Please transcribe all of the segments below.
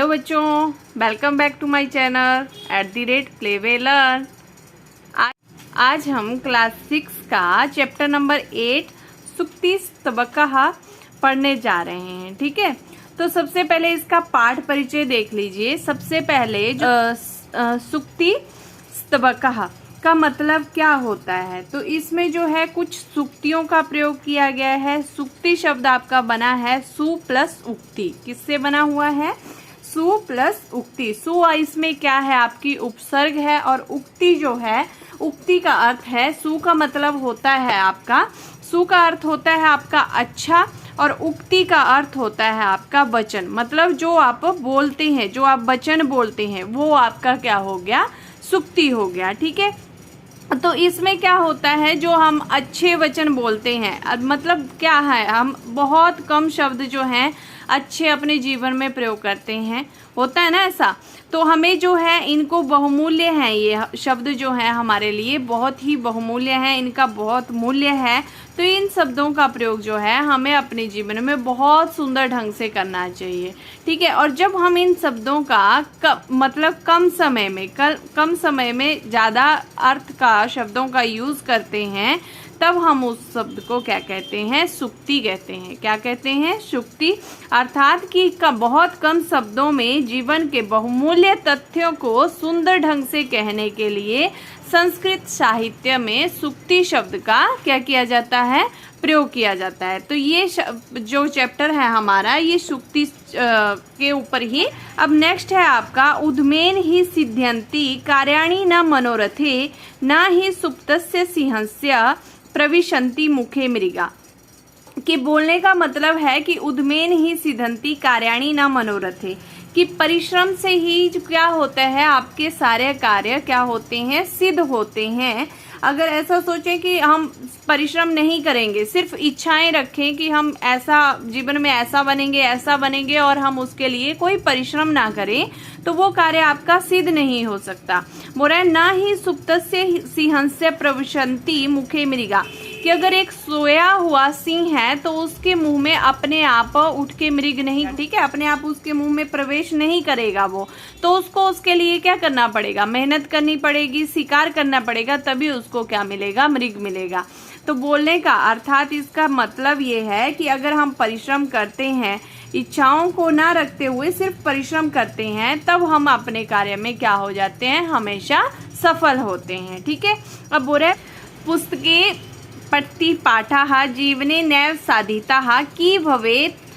Hello बच्चों, welcome back to my channel @play way learn। आज हम क्लास 6 का चैप्टर नंबर 8 सुक्ति स्तबकः पढ़ने जा रहे हैं। ठीक है, तो सबसे पहले इसका पाठ परिचय देख लीजिए। सबसे पहले जो सुक्ति स्तबकः का मतलब क्या होता है, तो इसमें जो है कुछ सुक्तियों का प्रयोग किया गया है। सुक्ति शब्द आपका बना है सु प्लस उक्ति। किससे बना हुआ है? सु प्लस उक्ति। सु इसमें क्या है? आपकी उपसर्ग है, और उक्ति जो है, उक्ति का अर्थ है, सु का मतलब होता है आपका, सु का अर्थ होता है आपका अच्छा, और उक्ति का अर्थ होता है आपका वचन। मतलब जो आप बोलते हैं, जो आप वचन बोलते हैं, वो आपका क्या हो गया? सुक्ति हो गया। ठीक है, तो इसमें क्या होता है, जो हम अच्छे वचन बोलते हैं, मतलब क्या है, हम बहुत कम शब्द जो हैं अच्छे अपने जीवन में प्रयोग करते हैं, होता है ना ऐसा। तो हमें जो है इनको बहुमूल्य हैं, ये शब्द जो है हमारे लिए बहुत ही बहुमूल्य हैं, इनका बहुत मूल्य है। तो इन शब्दों का प्रयोग जो है हमें अपने जीवन में बहुत सुंदर ढंग से करना चाहिए। ठीक है, और जब हम इन शब्दों का मतलब कम समय में ज़्यादा अर्थ का शब्दों का यूज़ करते हैं, तब हम उस शब्द को क्या कहते हैं? सुक्ति कहते हैं। क्या कहते हैं? सुक्ति। अर्थात कि बहुत कम शब्दों में जीवन के बहुमूल्य तथ्यों को सुंदर ढंग से कहने के लिए संस्कृत साहित्य में सुक्ति शब्द का क्या किया जाता है? प्रयोग किया जाता है। तो ये जो चैप्टर है हमारा, ये सुक्ति के ऊपर ही। अब नेक्स्ट है आपका उद्मेन ही सिद्ध्यन्ति कार्याणि न मनोरथे न ही सुप्तस्य सिंहस्य प्रविशन्ति मुखे मृगा। कि बोलने का मतलब है कि उद्मेन ही सिद्ध्यन्ति कार्याणि न मनोरथे, कि परिश्रम से ही क्या होता है, आपके सारे कार्य क्या होते हैं? सिद्ध होते हैं। अगर ऐसा सोचें कि हम परिश्रम नहीं करेंगे, सिर्फ इच्छाएं रखें कि हम ऐसा जीवन में ऐसा बनेंगे और हम उसके लिए कोई परिश्रम ना करें, तो वो कार्य आपका सिद्ध नहीं हो सकता। बोल रहा है ना ही सुप्तस्य सिंहस्य प्रविशन्ति मुखे मृगा, कि अगर एक सोया हुआ सिंह है तो उसके मुंह में अपने आप उठ के मृग नहीं, ठीक है, अपने आप उसके मुंह में प्रवेश नहीं करेगा वो, तो उसको उसके लिए क्या करना पड़ेगा? मेहनत करनी पड़ेगी, शिकार करना पड़ेगा, तभी उसको क्या मिलेगा? मृग मिलेगा। तो बोलने का अर्थात इसका मतलब ये है कि अगर हम परिश्रम करते हैं, इच्छाओं को ना रखते हुए सिर्फ परिश्रम करते हैं, तब हम अपने कार्य में क्या हो जाते हैं? हमेशा सफल होते हैं। ठीक है, अब बोल रहे पुस्तके पठति पाठाः जीवने नैव साधिताः की भवेत्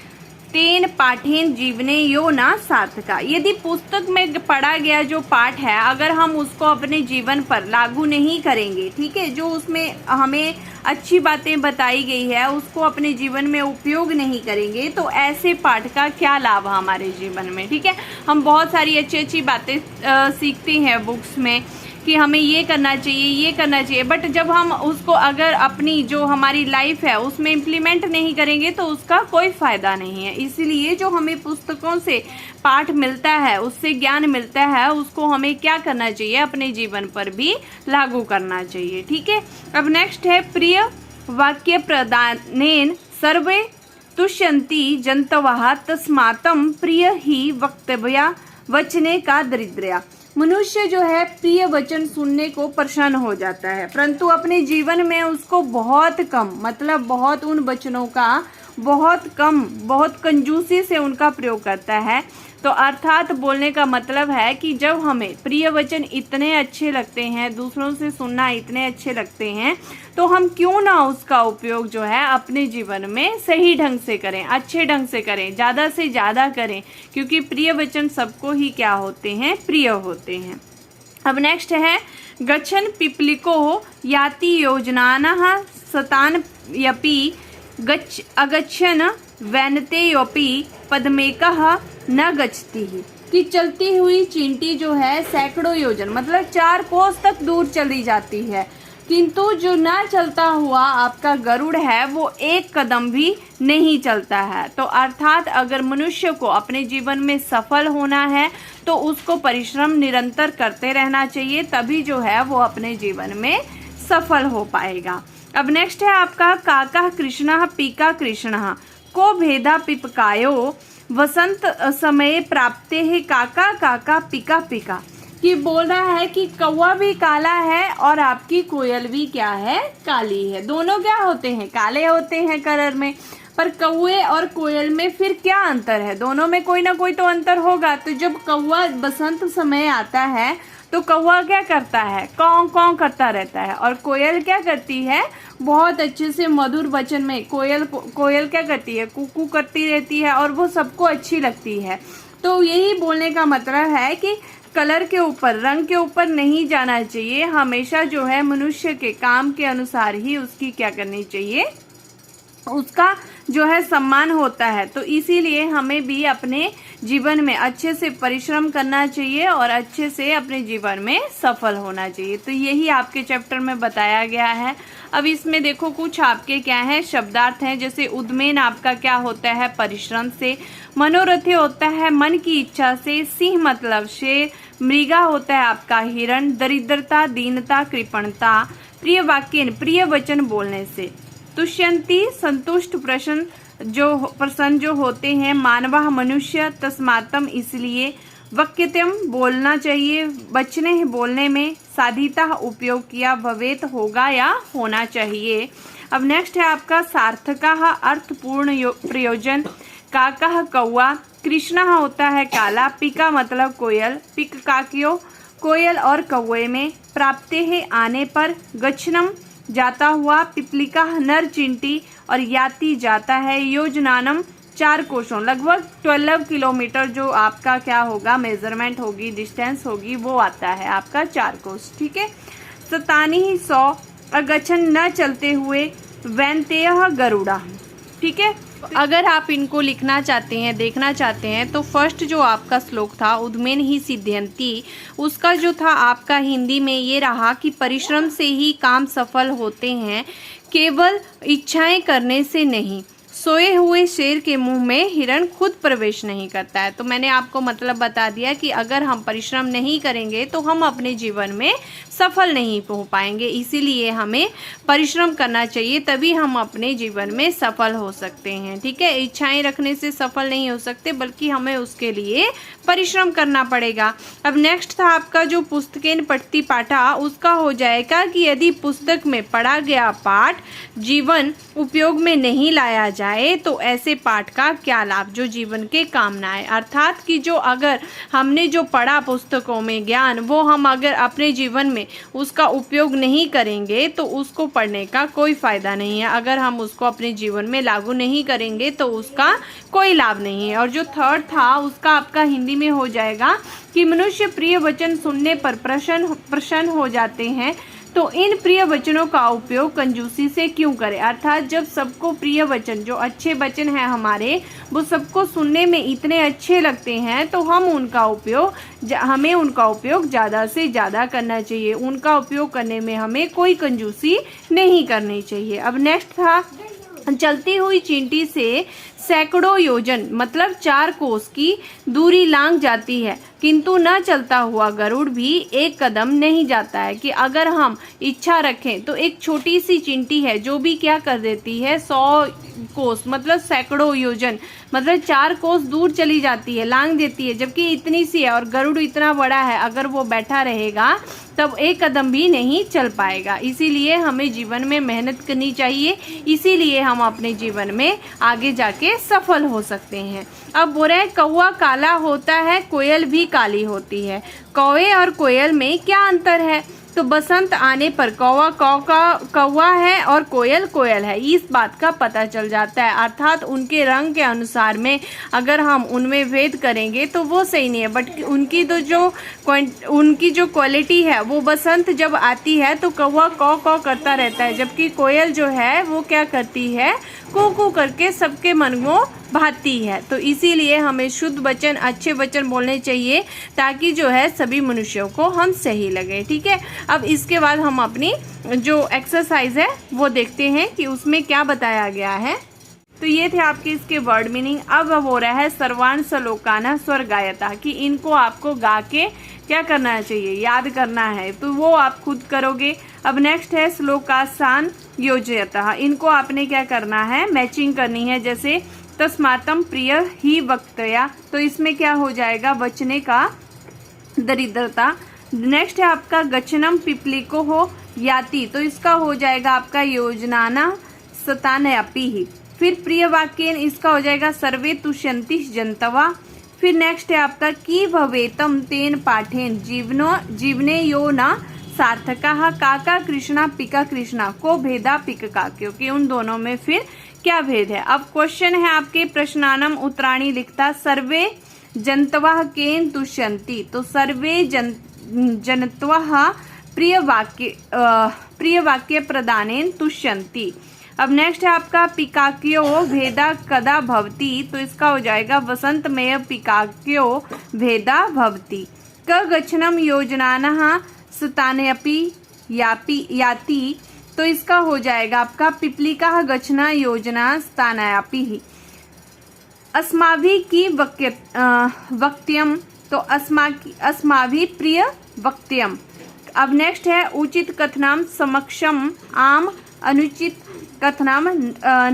तेन पाठेन जीवने यो न सार्थका। यदि पुस्तक में पढ़ा गया जो पाठ है, अगर हम उसको अपने जीवन पर लागू नहीं करेंगे, ठीक है, जो उसमें हमें अच्छी बातें बताई गई है उसको अपने जीवन में उपयोग नहीं करेंगे, तो ऐसे पाठ का क्या लाभ हमारे जीवन में? ठीक है, हम बहुत सारी अच्छी बातें सीखते हैं बुक्स में कि हमें ये करना चाहिए, बट जब हम उसको अगर अपनी जो हमारी लाइफ है उसमें इम्प्लीमेंट नहीं करेंगे तो उसका कोई फायदा नहीं है। इसीलिए जो हमें पुस्तकों से पाठ मिलता है, उससे ज्ञान मिलता है, उसको हमें क्या करना चाहिए? अपने जीवन पर भी लागू करना चाहिए। ठीक है, अब नेक्स्ट है प्रिय वाक्य प्रदानेन सर्वे तुष्यन्ति जन्तवः तस्मातं प्रिय ही वक्तव्या वचने का दरिद्रया। मनुष्य जो है प्रिय वचन सुनने को प्रसन्न हो जाता है, परंतु अपने जीवन में उसको बहुत कम, मतलब बहुत उन वचनों का बहुत कम, बहुत कंजूसी से उनका प्रयोग करता है। तो अर्थात बोलने का मतलब है कि जब हमें प्रिय वचन इतने अच्छे लगते हैं, दूसरों से सुनना इतने अच्छे लगते हैं, तो हम क्यों ना उसका उपयोग जो है अपने जीवन में सही ढंग से करें, अच्छे ढंग से करें, ज़्यादा से ज़्यादा करें, क्योंकि प्रिय वचन सबको ही क्या होते हैं? प्रिय होते हैं। अब नेक्स्ट है गच्छन् पिपलिको याति योजनानः शतान् यपि अगच्छन् वैनतेयोपि पद्मेकः न गच्छति। कि चलती हुई चींटी जो है सैकड़ों योजन, मतलब 4 कोस तक दूर चली जाती है, किंतु जो ना चलता हुआ आपका गरुड़ है वो 1 कदम भी नहीं चलता है। तो अर्थात अगर मनुष्य को अपने जीवन में सफल होना है तो उसको परिश्रम निरंतर करते रहना चाहिए, तभी जो है वो अपने जीवन में सफल हो पाएगा। अब नेक्स्ट है आपका काका कृष्णः पीका कृष्णः को भेदा पिपकायो वसंत समय प्राप्ते है काका काका पिका पिका, कि बोल रहा है कि कौवा भी काला है और आपकी कोयल भी क्या है, काली है। दोनों क्या होते हैं, काले होते हैं कलर में, पर कौवे और कोयल में फिर क्या अंतर है, दोनों में कोई ना कोई तो अंतर होगा। तो जब कौवा बसंत समय आता है तो कौवा क्या करता है, कौं कौं करता रहता है, और कोयल क्या करती है, बहुत अच्छे से मधुर वचन में कोयल क्या करती है, कुकू करती रहती है, और वो सबको अच्छी लगती है। तो यही बोलने का मतलब है कि कलर के ऊपर, रंग के ऊपर नहीं जाना चाहिए, हमेशा जो है मनुष्य के काम के अनुसार ही उसकी क्या करनी चाहिए, उसका जो है सम्मान होता है। तो इसीलिए हमें भी अपने जीवन में अच्छे से परिश्रम करना चाहिए और अच्छे से अपने जीवन में सफल होना चाहिए। तो यही आपके चैप्टर में बताया गया है। अब इसमें देखो कुछ आपके क्या है शब्दार्थ हैं, जैसे उद्मेन आपका क्या होता है, परिश्रम से। मनोरथी होता है मन की इच्छा से। सिंह मतलब शेर। मृगा होता है आपका हिरण। दरिद्रता, दीनता, कृपणता। प्रिय वाक्य, प्रिय वचन बोलने से। तुष्यंती, संतुष्ट, प्रसन्न जो होते हैं। मानवः, मनुष्य। तस्मात्म, इसलिए। वक्यतम, बोलना चाहिए, बचने बोलने में। साधिता, उपयोग किया। भवेत, होगा या होना चाहिए। अब नेक्स्ट है आपका सार्थकः, अर्थपूर्ण प्रयोजन। काकः, कौवा। कृष्णः होता है काला। पिका मतलब कोयल। पिक काकियो, कोयल और कौवे में। प्राप्ते है, आने पर। गच्छनम, जाता हुआ। पिपलिका, नर चींटी, और याति, जाता है। योजनानम, 4 कोशों, लगभग 12 किलोमीटर जो आपका क्या होगा, मेजरमेंट होगी, डिस्टेंस होगी, वो आता है आपका 4 कोश। ठीक है। सतानी, 100। अगछन, न चलते हुए। वैनतेय, गरुड़ा। ठीक है। अगर आप इनको लिखना चाहते हैं, देखना चाहते हैं, तो फर्स्ट जो आपका श्लोक था उद्मेन ही सिद्ध्यंती, उसका जो था आपका हिंदी में ये रहा कि परिश्रम से ही काम सफल होते हैं, केवल इच्छाएं करने से नहीं। सोए हुए शेर के मुंह में हिरण खुद प्रवेश नहीं करता है। तो मैंने आपको मतलब बता दिया कि अगर हम परिश्रम नहीं करेंगे तो हम अपने जीवन में सफल नहीं हो पाएंगे, इसीलिए हमें परिश्रम करना चाहिए, तभी हम अपने जीवन में सफल हो सकते हैं। ठीक है। इच्छाएं रखने से सफल नहीं हो सकते, बल्कि हमें उसके लिए परिश्रम करना पड़ेगा। अब नेक्स्ट था आपका जो पुस्तकेन पठती पाठा, उसका हो जाएगा कि यदि पुस्तक में पढ़ा गया पाठ जीवन उपयोग में नहीं लाया जाए तो ऐसे पाठ का क्या लाभ, जो जीवन के काम ना आए। अर्थात कि जो अगर हमने जो पढ़ा पुस्तकों में ज्ञान, वो हम अगर अपने जीवन में उसका उपयोग नहीं करेंगे तो उसको पढ़ने का कोई फायदा नहीं है। अगर हम उसको अपने जीवन में लागू नहीं करेंगे तो उसका कोई लाभ नहीं है। और जो थर्ड था उसका आपका हिंदी में हो जाएगा कि मनुष्य प्रिय वचन सुनने पर प्रसन्न हो जाते हैं, तो इन प्रिय वचनों का उपयोग कंजूसी से क्यों करें। अर्थात जब सबको प्रिय वचन, जो अच्छे वचन हैं हमारे, वो सबको सुनने में इतने अच्छे लगते हैं, तो हमें उनका उपयोग ज़्यादा से ज़्यादा करना चाहिए। उनका उपयोग करने में हमें कोई कंजूसी नहीं करनी चाहिए। अब नेक्स्ट था चलती हुई चींटी से सैकड़ों योजन मतलब 4 कोस की दूरी लांघ जाती है, किंतु न चलता हुआ गरुड़ भी एक कदम नहीं जाता है। कि अगर हम इच्छा रखें तो एक छोटी सी चींटी है जो भी क्या कर देती है, 100 कोस मतलब सैकड़ों योजन मतलब 4 कोस दूर चली जाती है, लांघ देती है, जबकि इतनी सी है। और गरुड़ इतना बड़ा है, अगर वो बैठा रहेगा तब एक कदम भी नहीं चल पाएगा। इसीलिए हमें जीवन में मेहनत करनी चाहिए, इसीलिए हम अपने जीवन में आगे जाके सफल हो सकते हैं। अब बोल रहे हैं कौवा काला होता है, कोयल भी काली होती है। कौवे और कोयल में क्या अंतर है? तो बसंत आने पर कौवा है और कोयल कोयल है, इस बात का पता चल जाता है। अर्थात उनके रंग के अनुसार में अगर हम उनमें भेद करेंगे तो वो सही नहीं है, बट उनकी जो क्वालिटी है वो बसंत जब आती है तो कौवा कौ करता रहता है, जबकि कोयल जो है वो क्या करती है, कू करके सबके मन को भाती है। तो इसीलिए हमें शुद्ध वचन, अच्छे वचन बोलने चाहिए ताकि जो है सभी मनुष्यों को हम सही लगे। ठीक है। अब इसके बाद हम अपनी जो एक्सरसाइज है वो देखते हैं कि उसमें क्या बताया गया है। तो ये थे आपके इसके वर्ड मीनिंग। अब हो रहा है सर्वान सलोकाना स्वर गायता, कि इनको आपको गा के क्या करना चाहिए, याद करना है, तो वो आप खुद करोगे। अब नेक्स्ट है श्लोकासान योजयतः, इनको आपने क्या करना है, मैचिंग करनी है। जैसे तस्मातम प्रिय ही वक्तया, तो इसमें क्या हो जाएगा, बचने का दरिद्रता। नेक्स्ट है आपका गचनम पिपलिको हो याति, तो इसका हो जाएगा आपका योजनाना सतानयापी ही। फिर प्रिय वाक्य इसका हो जाएगा सर्वे तुष्यन्ति जंतवा। फिर नेक्स्ट है आपका की भवेतम तेन पाठेन जीवने यो न सार्थका काका कृष्णा पिका कृष्णा को भेदा पिक का, क्योंकि उन दोनों में फिर क्या भेद है। अब क्वेश्चन है आपके प्रश्नानम उत्तराणी लिखता सर्वे जंतवा केन तुष्यन्ति, तो सर्वे जनत्वा प्रिय वाक्य प्रदानेन तुष्यन्ति। अब नेक्स्ट है आपका पिकाक्यो भेदा कदा भवति, तो इसका हो जाएगा वसंतमय पिकाक्यो भेदा भवति। क गच्छनम योजनानः सतानयपि याति, तो इसका हो जाएगा आपका पिपलिका गच्छना योजना स्थानयापि ही। अस्माभि की वक्त्यम, तो अस्माभि प्रिय वक्त्यम। अब नेक्स्ट है उचित कथनम समक्षम आम अनुचित कथनम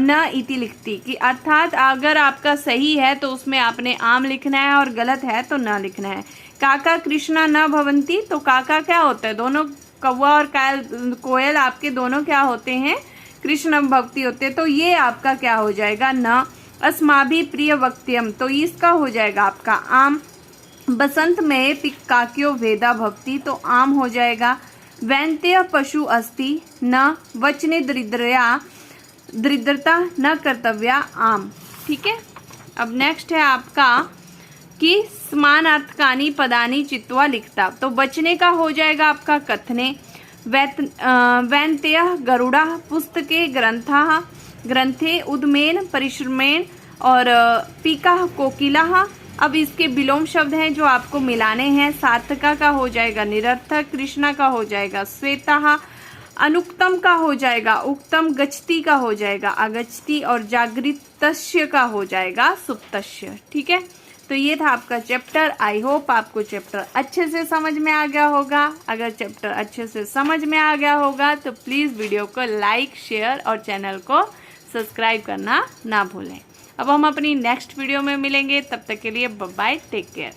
न इति लिखती, कि अर्थात अगर आपका सही है तो उसमें आपने आम लिखना है और गलत है तो न लिखना है। काका कृष्णा न भवंती, तो काका क्या होता है, दोनों कौवा और कोयल आपके दोनों क्या होते हैं, कृष्ण भक्ति होते हैं, तो ये आपका क्या हो जाएगा न। अस्माभि प्रिय वक्त्यम, तो इसका हो जाएगा आपका आम। बसंत में पिकाक्यो भेदा भक्ति, तो आम हो जाएगा। वैन्त्य पशु अस्ति न वचने दरिद्रता न कर्तव्या आम, ठीक है। अब नेक्स्ट है आपका कि समानार्थकानि पदानि चित्वा लिखता, तो बचने का हो जाएगा आपका कथने। वैन्त्य गरुड़ा पुस्तके ग्रंथे उद्मेन परिश्रमेण और पीका कोकिला। अब इसके विलोम शब्द हैं जो आपको मिलाने हैं। सार्थका का हो जाएगा निरर्थक, कृष्णा का हो जाएगा श्वेता, अनुक्तम का हो जाएगा उक्तम, गच्छति का हो जाएगा अगच्छति और जागृतस्य का हो जाएगा सुप्तस्य, ठीक है। तो ये था आपका चैप्टर। आई होप आपको चैप्टर अच्छे से समझ में आ गया होगा। अगर चैप्टर अच्छे से समझ में आ गया होगा तो प्लीज़ वीडियो को लाइक, शेयर और चैनल को सब्सक्राइब करना ना भूलें। अब हम अपनी नेक्स्ट वीडियो में मिलेंगे, तब तक के लिए बाय बाय, टेक केयर।